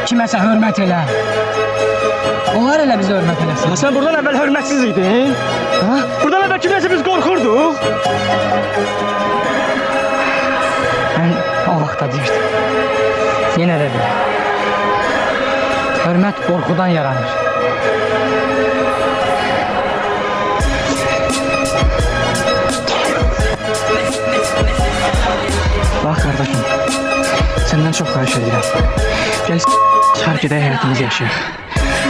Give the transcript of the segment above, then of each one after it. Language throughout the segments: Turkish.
Kiməsə hörmət elə. Onlar elə bizə hörmət eləsin. Sen buradan evvel hürmetsiz idin. Ha? Buradan evvel kimse biz korkurduk. Mən o vaxtda deyirdim. Yenə də deyirəm. Hörmət qorxudan yaranır. Bak kardeşim, senden çok xahiş edirəm. Gel çıxar gedək həyatımızı yaşayaq.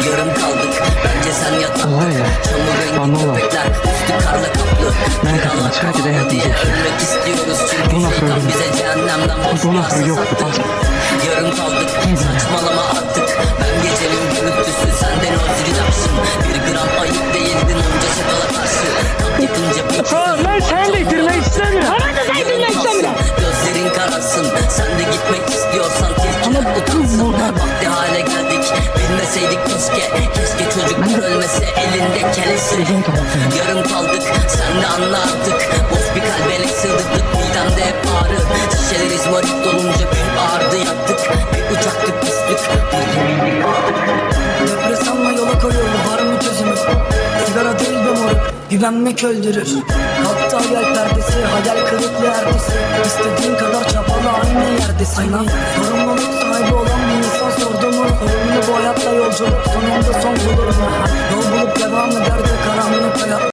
Yarım kaldık, bence sen yatakta. Olay ya, Çamur rengi bana olay. köpekler, üstü karla kaplı. Mən katılma, çıxar gedək həyatımızı yaşayaq. Ölmek istiyoruz çünkü Buna şeytan söyleyeyim. bize cehennemden boş Buna bir arsa söyleyeyim, yoktu, sattı. bas. Yarım kaldık, saçmalama artık. Ben gecenin gürültüsü, senden özgüdaksın. Bir gram ayıp değildin onca şakala karşı. Kalk yakınca bir Ben seni de itirmek istemiyorum. Yarım kalsın, gözlerin kararsın. Sen de gitmek istiyorsan tilkiler utansın. Vakti hale geldik, bilmeseydik keşke. Keşke çocuk ölmese elinde kelesin. Yarım kaldık, sen de anla artık. Boş bir kalbele sığdırdık, midemde hep ağrı. Şişeler izmarit dolunca gün ağrıdı yaktık. Bir uçaktık pislik, bir gemiydik artık. Depresanla yola koyuyorum, var mı çözümü? Sigara değil be moruk, güvenmek öldürür. Kalktı hayal perdesi, hayal kırıklığı ertesi. İstediğin kadar çabalı aynı yerdesin. Sorumluluk sahibi olan bir insan sordu mu? Sorumlu bu hayatta yolculuk sonunda son bulur mu? Yol bulup devam eder de karanlık hayat.